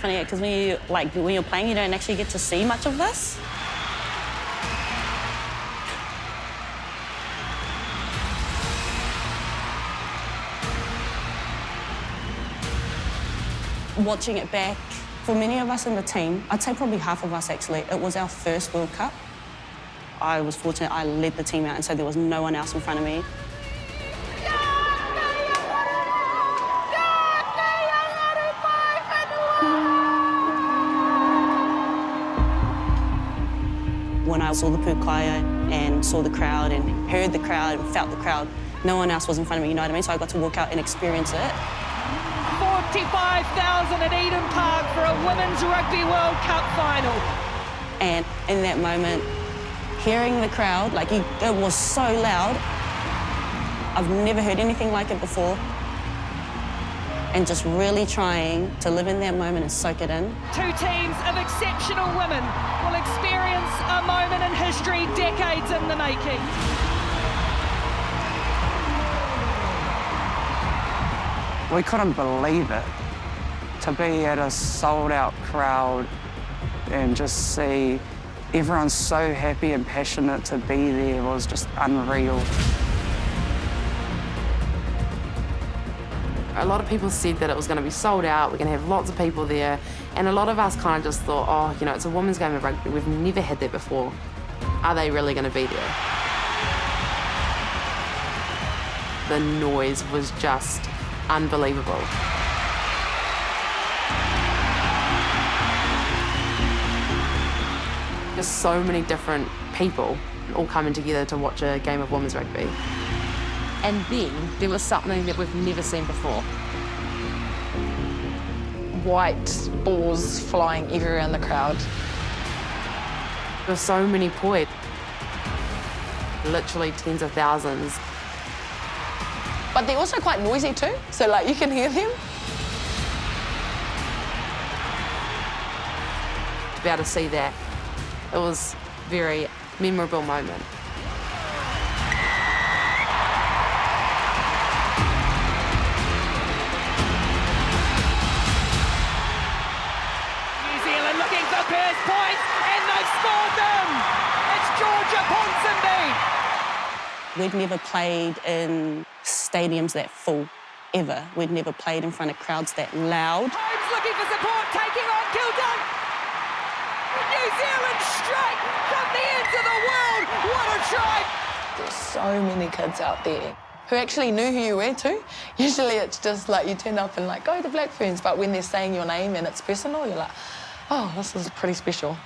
funny because when you're playing, you don't actually get to see much of this. Watching it back, for many of us in the team, I'd say probably half of us actually, it was our first World Cup. I was fortunate, I led the team out, and so there was no one else in front of me. When I saw the pukaia and saw the crowd and heard the crowd and felt the crowd, no one else was in front of me, you know what I mean? So I got to walk out and experience it. 45,000 at Eden Park for a Women's Rugby World Cup Final. And in that moment, hearing the crowd, it was so loud. I've never heard anything like it before. And just really trying to live in that moment and soak it in. Two teams of exceptional women will experience a moment in history decades in the making. We couldn't believe it. To be at a sold-out crowd and just see everyone so happy and passionate to be there was just unreal. A lot of people said that it was going to be sold out, we're going to have lots of people there, and a lot of us kind of just thought, oh, you know, it's a women's game of rugby, we've never had that before. Are they really going to be there? The noise was just unbelievable. Just so many different people all coming together to watch a game of women's rugby. And then there was something that we've never seen before. White balls flying everywhere in the crowd. There were so many poi, literally tens of thousands. But they're also quite noisy too, so you can hear them. To be able to see that, it was a very memorable moment. New Zealand looking for first point, and they've scored them! It's Georgia Ponsonby! We'd never played in stadiums that full, ever. We'd never played in front of crowds that loud. Holmes looking for support, taking on Kildun. New Zealand straight from the ends of the world. What a try! There's so many kids out there who actually knew who you were too. Usually it's just you turn up and go to Black Ferns, but when they're saying your name and it's personal, you're like, oh, this is pretty special.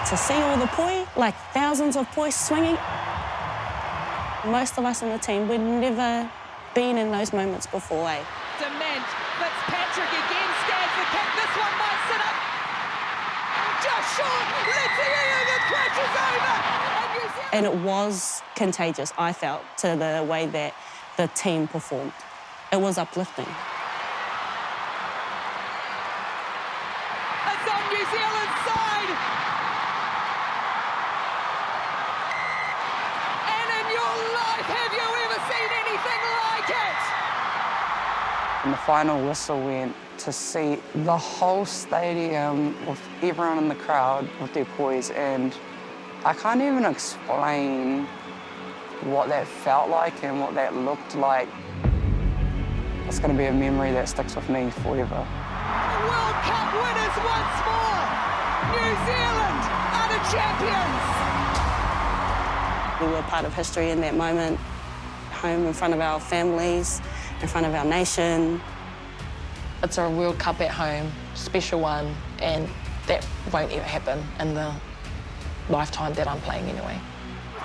To see all the poi, thousands of poi swinging. Most of us in the team, we'd never been in those moments before, eh? Dement, Fitzpatrick again, stands the kick. This one might sit up. Just short, Lithium crashes over. And it was contagious, I felt, to the way that the team performed. It was uplifting. It's on New Zealand's side. And in your life, have you ever seen anything like it? And the final whistle went, to see the whole stadium with everyone in the crowd with their poise, and I can't even explain what that felt like and what that looked like. It's going to be a memory that sticks with me forever. World Cup winners once more. New Zealand are the champions. We were part of history in that moment, home in front of our families, in front of our nation. It's a World Cup at home, special one, and that won't ever happen in the lifetime that I'm playing anyway.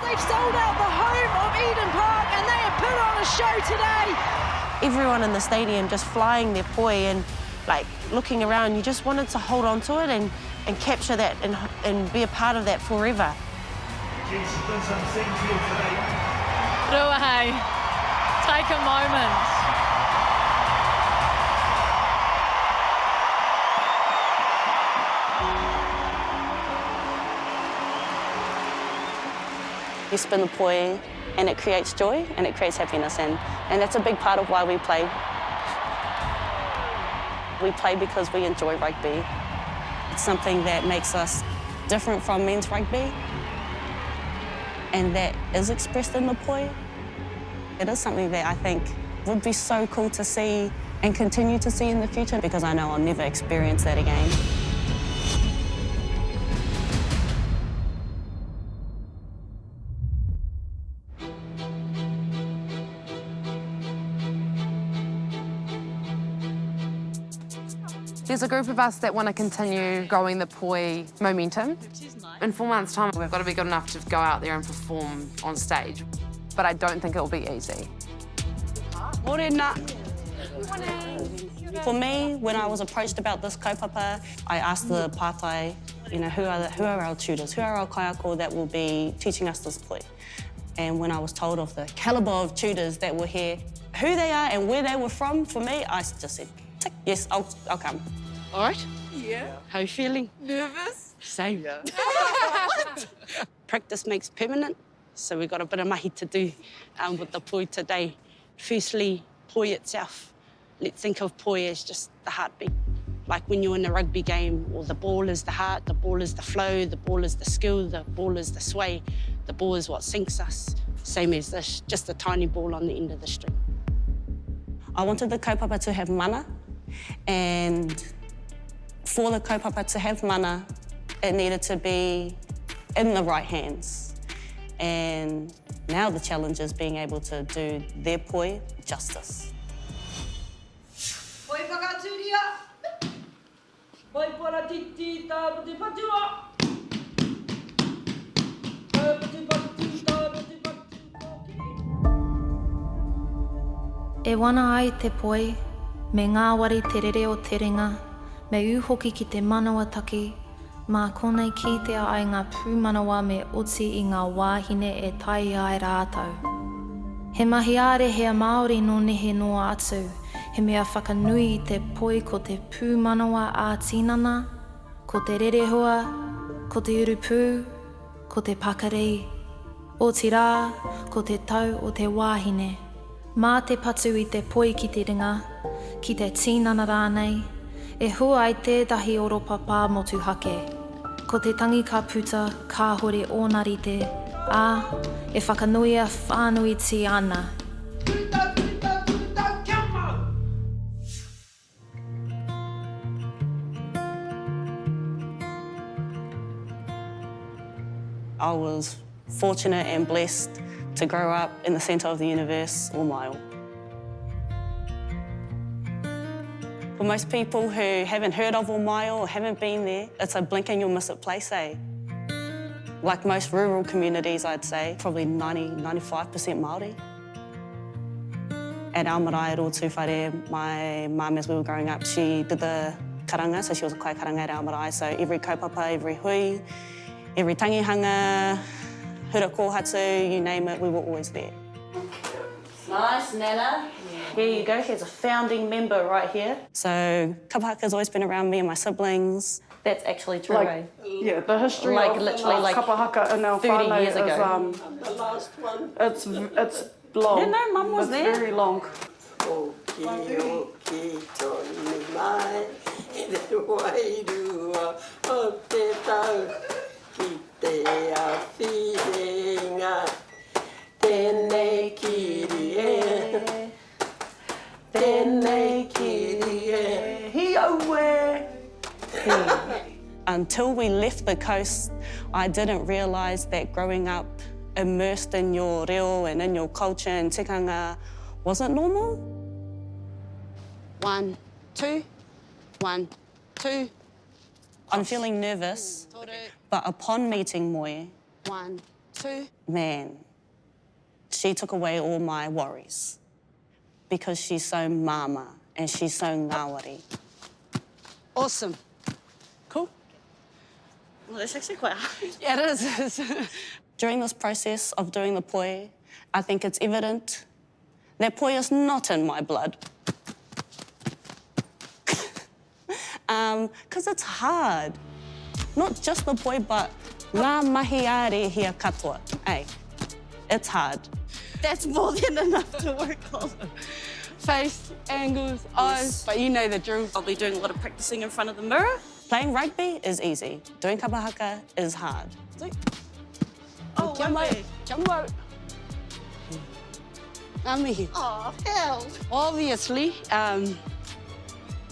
They've sold out the home of Eden Park and they have put on a show today. Everyone in the stadium just flying their poi and looking around, you just wanted to hold on to it and capture that and be a part of that forever. She's done something for you today. Ruahei, take a moment. You spin the poi and it creates joy and it creates happiness, and that's a big part of why we play. We play because we enjoy rugby. It's something that makes us different from men's rugby, and that is expressed in the poi. It is something that I think would be so cool to see and continue to see in the future, because I know I'll never experience that again. There's a group of us that want to continue growing the poi momentum. In 4 months' time, we've got to be good enough to go out there and perform on stage. But I don't think it'll be easy. Morena. For me, when I was approached about this kaupapa, I asked the pātai, you know, who are our tutors, who are our kaiako that will be teaching us this poi? And when I was told of the calibre of tutors that were here, who they are and where they were from, for me, I just said, tick, yes, I'll come. All right? Yeah. How are you feeling? Nervous? Same. Yeah. Practice makes permanent, so we've got a bit of mahi to do with the poi today. Firstly, poi itself. Let's think of poi as just the heartbeat. Like when you're in a rugby game, well, the ball is the heart, the ball is the flow, the ball is the skill, the ball is the sway, the ball is what sinks us. Same as this, just a tiny ball on the end of the string. I wanted the kaupapa to have mana, and for the kaupapa to have mana, it needed to be in the right hands. And now the challenge is being able to do their poi justice. Poi whakaturia. Poi paratiti tāpati patua. Tāpati pati tāpati pati. E wana ai te poi, me ngā wari te rere o te ringa, me uhoki ki te manawa taki, mā konei kitea ai ngā pūmanawa me oti i ngā wāhine e tai ai rātau. He mahi are hea Māori no nehe noa atu, he mea whakanui i te poi ko te pūmanawa a tinana, ko te rerehua, ko te urupū, ko te pakarei, o ti rā, ko te tau o te wāhine. Mā te patu i te poi ki te ringa, ki te tinana rānei, e hua ai tētahi oropapa motu hake. Ko te tangi ka puta, ka hore ōnari te, e whakanuia whānui ti ana. I was fortunate and blessed to grow up in the centre of the universe, Ōmaio. For most people who haven't heard of Ōmaio or haven't been there, it's a blink and you'll miss it place, eh? Like most rural communities, I'd say, probably 95% Māori. At our marae rotu whare, my mum, as we were growing up, she did the karanga, so she was a kai karanga at our marae, so every kaupapa, every hui, every tangihanga, hura kōhatu, you name it, we were always there. Nice, Nana. Here you go, here's a founding member right here. So kapahaka's always been around me and my siblings. That's actually true, eh? Yeah, the history Like of literally like kapahaka in our 30 whānau years ago. the last one. It's long. Yeah, no, Mum was it's there. very long. Oki tonu mai, te wairua o te tau, ki te awhiringa, tēnei kiri e, tēnei kiri e, hi auwe. Until we left the coast, I didn't realise that growing up immersed in your reo and in your culture and tikanga wasn't normal. 1, 2, 1, 2. I'm feeling nervous, but upon meeting Moi, 1, 2. man, she took away all my worries because she's so mama and she's so ngāwari. Awesome. Cool. Well, that's actually quite hard. Yeah, it is. During this process of doing the poi, I think it's evident that poi is not in my blood. Because it's hard. Not just the poi, but ngā mahi are hia katoa. Hey, it's hard. That's more than enough to work on. face, angles, eyes, but you know the drill. I'll be doing a lot of practicing in front of the mirror. Playing rugby is easy. Doing kapahaka is hard. Oh, kia mai, kia mau. Ngā mihi. Oh, hell. Obviously,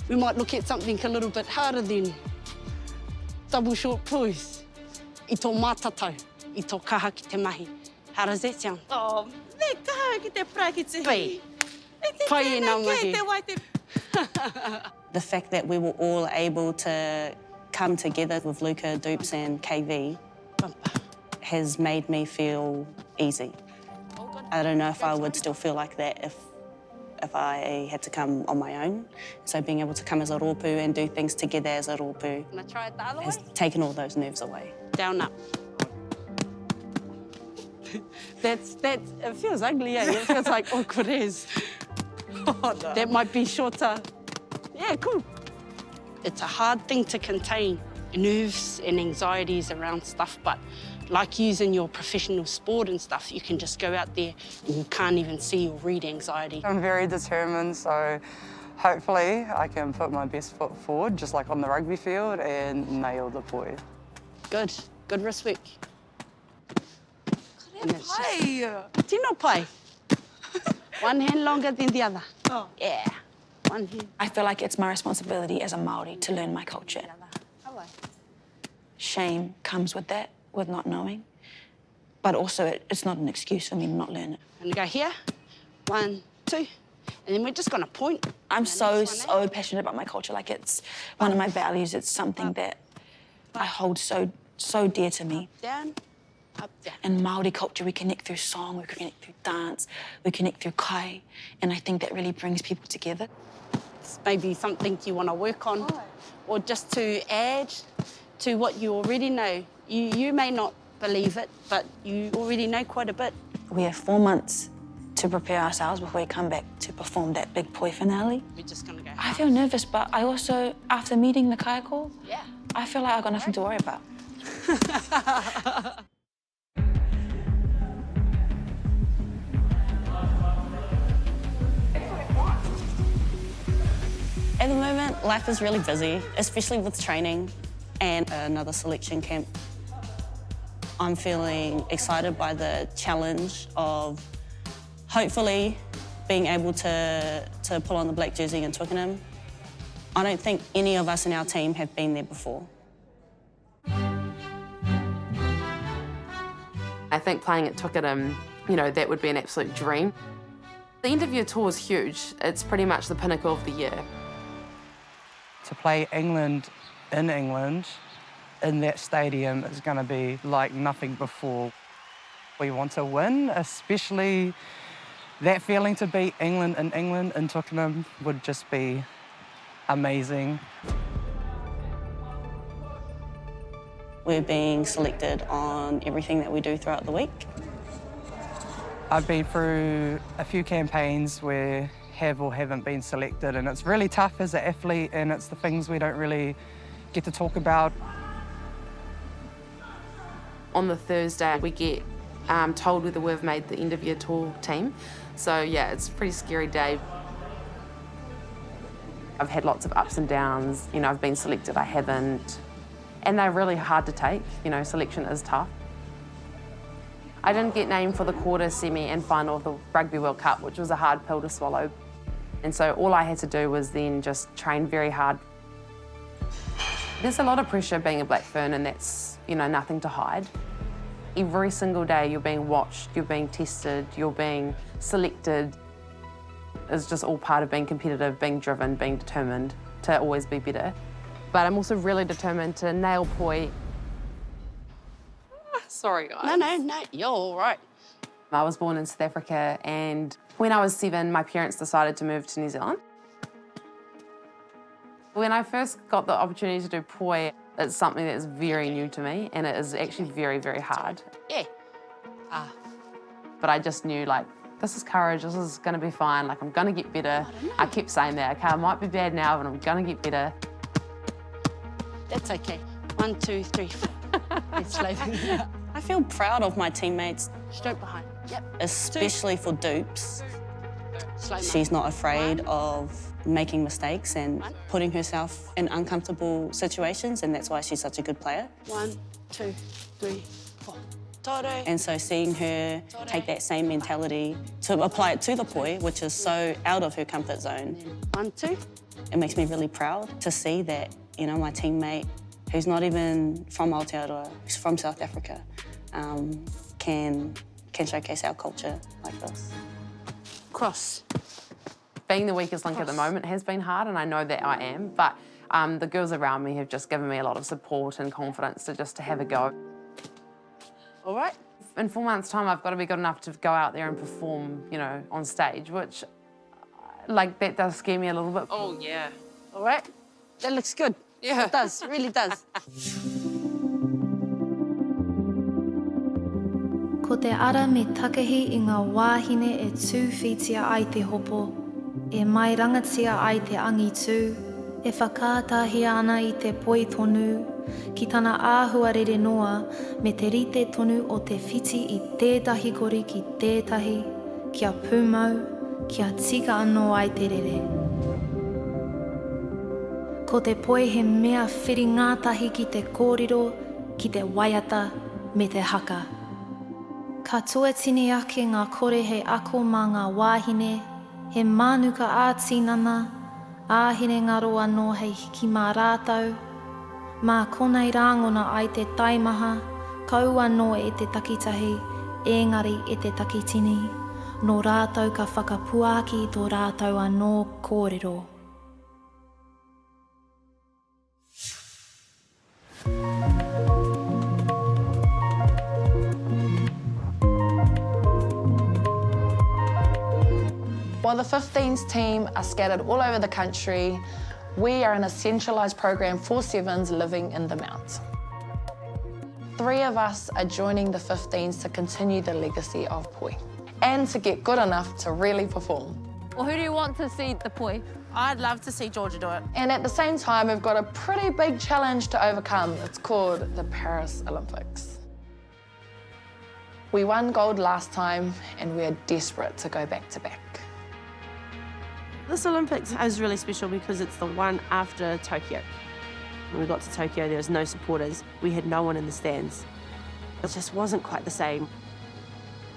we might look at something a little bit harder than double short pois. I tō mātatau, I tō kaha ki te mahi. How does that sound? Oh, me kaha ki te pra ki te Pai. Pai e nā mahi. The fact that we were all able to come together with Luca, Dupes and KV has made me feel easy. I don't know if I would still feel like that if I had to come on my own. So being able to come as a rōpū and do things together as a rōpū Can I try it the other has way? taken all those nerves away. Down, up. It feels ugly, eh? It feels like awkward as. Oh, no. That might be shorter. Yeah, cool. It's a hard thing to contain, nerves and anxieties around stuff, but like using your professional sport and stuff, you can just go out there and you can't even see or read anxiety. I'm very determined, so hopefully I can put my best foot forward, just like on the rugby field, and nail the poi. Good wrist work. Tino pai. One hand longer than the other. Oh. Yeah, one hand. I feel like it's my responsibility as a Māori to learn my culture. Shame comes with that, with not knowing. But also, it's not an excuse for me to not learn it. And go here, 1, 2, and then we're just gonna point. I'm so passionate about my culture. Like, it's one of my values. It's something that I hold so dear to me. Down, up, down. In Māori culture, we connect through song, we connect through dance, we connect through kai, and I think that really brings people together. It's maybe something you want to work on, or just to add to what you already know. You may not believe it, but you already know quite a bit. We have 4 months to prepare ourselves before we come back to perform that big poi finale. We're just gonna go. I feel nervous, but I also, after meeting the kaiako, Yeah. I feel like I've got nothing to worry about. At the moment, life is really busy, especially with training and another selection camp. I'm feeling excited by the challenge of hopefully being able to pull on the black jersey in Twickenham. I don't think any of us in our team have been there before. I think playing at Twickenham, you know, that would be an absolute dream. The interview tour is huge. It's pretty much the pinnacle of the year. To play England in that stadium is going to be like nothing before. We want to win, especially that feeling to beat England in Twickenham would just be amazing. We're being selected on everything that we do throughout the week. I've been through a few campaigns where have or haven't been selected, and it's really tough as an athlete, and it's the things we don't really get to talk about. On the Thursday, we get told whether we've made the interview tour team. So yeah, it's a pretty scary day. I've had lots of ups and downs. You know, I've been selected, I haven't. And they're really hard to take. You know, selection is tough. I didn't get named for the quarter, semi and final of the Rugby World Cup, which was a hard pill to swallow. And so all I had to do was then just train very hard. There's a lot of pressure being a Black Fern, and that's, you know, nothing to hide. Every single day you're being watched, you're being tested, you're being selected. It's just all part of being competitive, being driven, being determined to always be better. But I'm also really determined to nail poi. Sorry, guys. No, you're all right. I was born in South Africa, and when I was 7, my parents decided to move to New Zealand. When I first got the opportunity to do poi, it's something that is very new to me, and it is actually very, very hard. Yeah. But I just knew, like, this is courage, this is gonna be fine, like, I'm gonna get better. I kept saying that, okay, I might be bad now, but I'm gonna get better. That's okay. 1, 2, 3, 4. It's slowly. I feel proud of my teammates, Stroke behind. Yep. especially for Dupes. She's not afraid of making mistakes and putting herself in uncomfortable situations, and that's why she's such a good player. 1, 2, 3, 4. And so seeing her take that same mentality to apply it to the poi, which is so out of her comfort zone. 1, 2. It makes me really proud to see that, you know, my teammate, who's not even from Aotearoa, who's from South Africa, can showcase our culture like this. Cross. Being the weakest link at the moment has been hard, and I know that I am, but the girls around me have just given me a lot of support and confidence to have a go. All right. In 4 months' time, I've got to be good enough to go out there and perform, you know, on stage, which, like, that does scare me a little bit. Oh, yeah. All right. That looks good. Yeah. It does, it really does. Ko te ara me takahi I ngā wāhine e tūwhitia ai te hopo, e mai rangatia ai te angi tū, e whakātahia ana I te poi tonu, ki tana āhua rere noa me te rite tonu o te whiti I tētahi kori ki tētahi, kia pūmau, kia tika anō ai te rere. Ko te poi he mea whiri ngātahi ki te kōrero, ki te waiata me te haka. Ka tuatini ake ngā kore he ako mā ngā wāhine, he mānuka ātinana, āhine ngaro anō hei hiki mā rātau. Mā konei rāngona ai te taimaha, kau anō e te takitahi, engari e te takitini. Nō rātau ka whakapuaki tō rātau anō kōrero. While the 15s team are scattered all over the country, we are in a centralised program for sevens living in the Mount. 3 of us are joining the 15s to continue the legacy of Poi and to get good enough to really perform. Well, who do you want to see the Poi? I'd love to see Georgia do it. And at the same time, we've got a pretty big challenge to overcome. It's called the Paris Olympics. We won gold last time and we're desperate to go back to back. This Olympics is really special because it's the one after Tokyo. When we got to Tokyo, there was no supporters. We had no one in the stands. It just wasn't quite the same.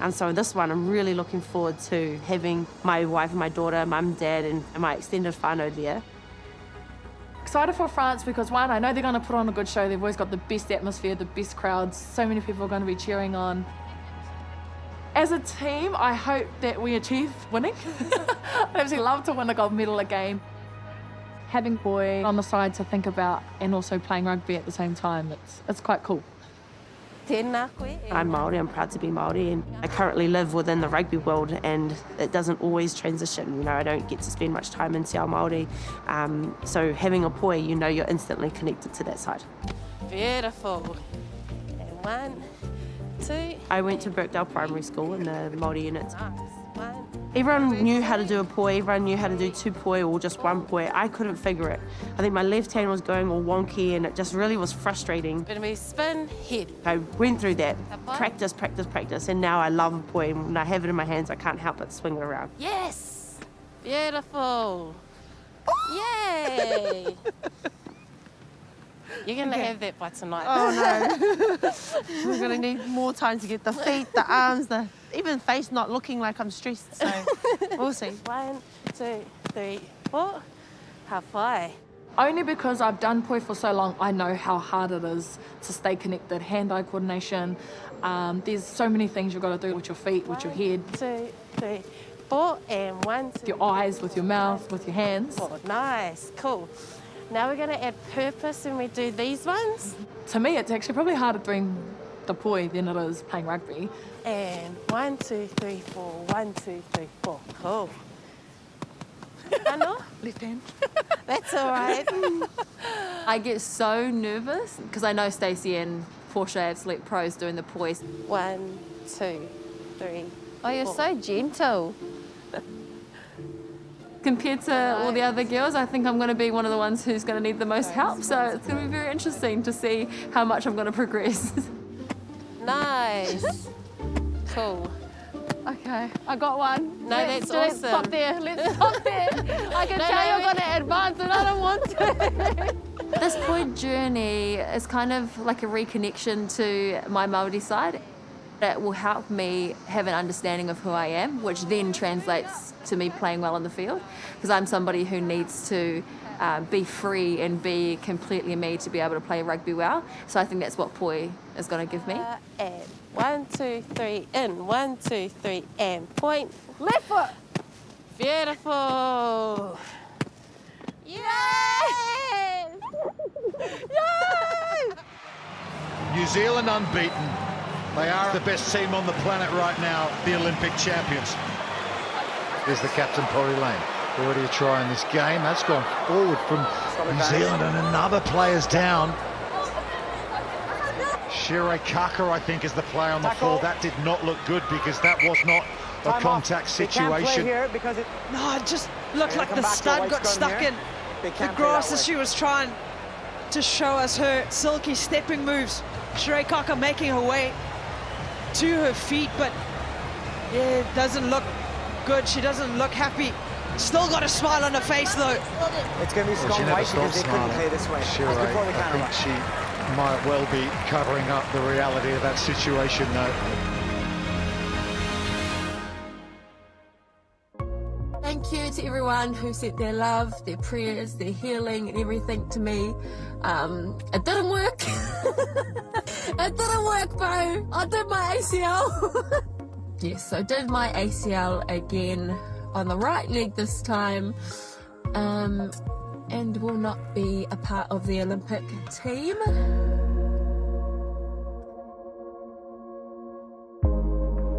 And so this one, I'm really looking forward to having my wife and my daughter, mum, dad, and my extended whānau there. Excited for France because, one, I know they're going to put on a good show. They've always got the best atmosphere, the best crowds. So many people are going to be cheering on. As a team, I hope that we achieve winning. I'd absolutely love to win a gold medal again. Having Poi on the side to think about and also playing rugby at the same time, it's quite cool. I'm Māori, I'm proud to be Māori, and I currently live within the rugby world, and it doesn't always transition. You know, I don't get to spend much time in Te Ao Māori, so having a Poi, you know you're instantly connected to that side. Beautiful. And 1, 2. I went to Birkdale Primary School in the Māori unit. Everyone knew how to do a poi, everyone knew how to do 2 poi or just 1 poi. I couldn't figure it. I think my left hand was going all wonky and it just really was frustrating. Gonna be spin, head. I went through that, practice, practice, practice, and now I love a poi. And when I have it in my hands, I can't help but swing it around. Yes! Beautiful. Yay! You're gonna have that by tonight. Oh no. We're gonna need more time to get the feet, the arms, even face not looking like I'm stressed, so we'll see. 1, 2, 3, 4. Hawhai. Only because I've done Poi for so long, I know how hard it is to stay connected, hand-eye coordination. There's so many things you've got to do with your feet, with your head. 2, 3, 4, and 1, 2. With your eyes, with your mouth, with your hands. Oh, nice, cool. Now we're going to add purpose when we do these ones. To me, it's actually probably harder doing the Poi than it is playing rugby. And 1, 2, 3, 4. 1, 2, 3, 4. Cool. Ano? Left hand. That's all right. I get so nervous because I know Stacey and Portia, absolute pros, doing the Pois. 1, 2, 3. Oh, you're so gentle. Compared to all the other girls, I think I'm going to be one of the ones who's going to need the most help. So it's going to be very interesting to see how much I'm going to progress. Nice. Cool. Okay, I got one. No, that's Let's awesome. stop there. Let's stop there. I can tell you're going to advance and I don't want to. This Poi journey is kind of like a reconnection to my Māori side. It will help me have an understanding of who I am, which then translates to me playing well in the field, because I'm somebody who needs to be free and be completely me to be able to play rugby well. So I think that's what Poi is going to give me. And 1, 2, 3, in. 1, 2, 3, and point. Left foot. Beautiful. Yay! Yay! New Zealand unbeaten. They are the best team on the planet right now, the Olympic champions. Here's the captain, Pori Lane. Already a try in this game. That's gone forward from New Zealand, and another player's down. Shire Kaka, I think, is the player on the floor. That did not look good because that was not a contact situation. No, it just looked like the stud got stuck in the grass as she was trying to show us her silky stepping moves. Shire Kaka making her way to her feet, but yeah, it doesn't look good. She doesn't look happy. Still got a smile on her face, though. It's going to be Scott White because they couldn't play this way. Sure, I think she might well be covering up the reality of that situation, though. Thank you to everyone who sent their love, their prayers, their healing and everything to me. It didn't work. It didn't work, bro. I did my ACL. Yes, I did my ACL again on the right leg this time, and will not be a part of the Olympic team.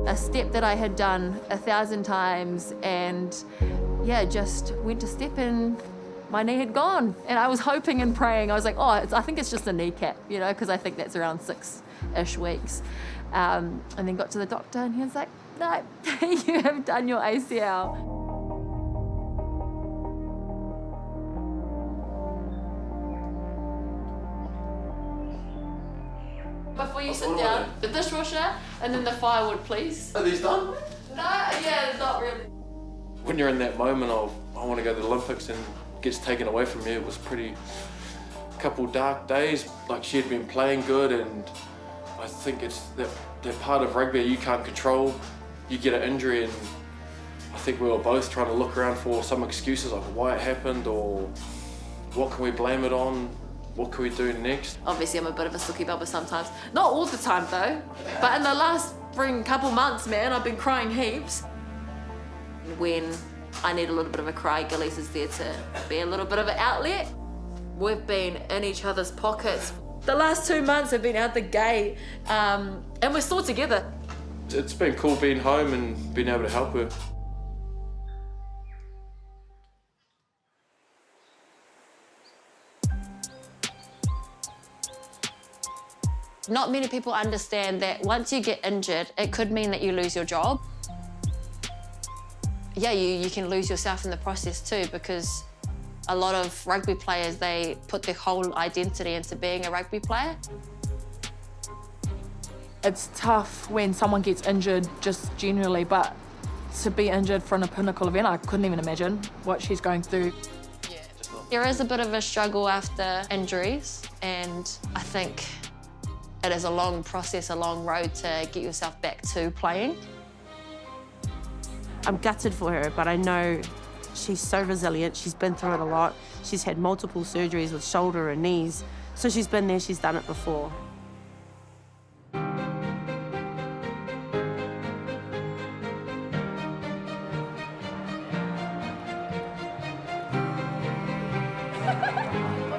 A step that I had done 1,000 times, and yeah, just went to step and my knee had gone. And I was hoping and praying. I was like, oh, I think it's just a kneecap, you know, because I think that's around 6-ish weeks. And then got to the doctor and he was like, no, you have done your ACL. Before you sit down, the dishwasher and then the firewood, please. Are these done? No, yeah, not really. When you're in that moment of, I want to go to the Olympics and gets taken away from you, it was couple dark days. Like, she had been playing good, and I think it's that part of rugby you can't control. You get an injury, and I think we were both trying to look around for some excuses, like why it happened, or what can we blame it on, what can we do next. Obviously, I'm a bit of a sookie bubba sometimes. Not all the time, though. But in the last couple months, man, I've been crying heaps. When I need a little bit of a cry, Gillies is there to be a little bit of an outlet. We've been in each other's pockets. The last 2 months have been out the gate, and we're still together. It's been cool being home and being able to help her. Not many people understand that once you get injured, it could mean that you lose your job. Yeah, you can lose yourself in the process too, because a lot of rugby players, they put their whole identity into being a rugby player. It's tough when someone gets injured just generally, but to be injured from a pinnacle event, I couldn't even imagine what she's going through. There is a bit of a struggle after injuries, and I think it is a long process, a long road to get yourself back to playing. I'm gutted for her, but I know she's so resilient. She's been through it a lot. She's had multiple surgeries with shoulder and knees. So she's been there, she's done it before.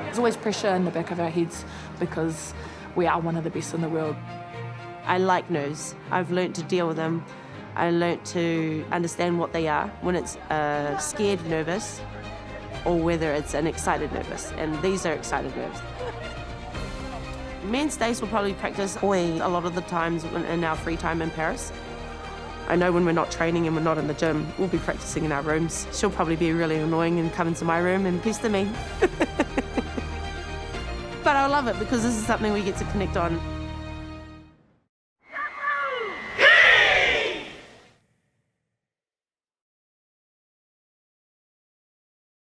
There's always pressure in the back of our heads because we are one of the best in the world. I like nerves. I've learnt to deal with them. I learnt to understand what they are, when it's scared nervous or whether it's an excited nervous, and these are excited nerves. Men's days will probably practice Poi a lot of the times in our free time in Paris. I know when we're not training and we're not in the gym, we'll be practicing in our rooms. She'll probably be really annoying and come into my room and pester me. But I love it because this is something we get to connect on.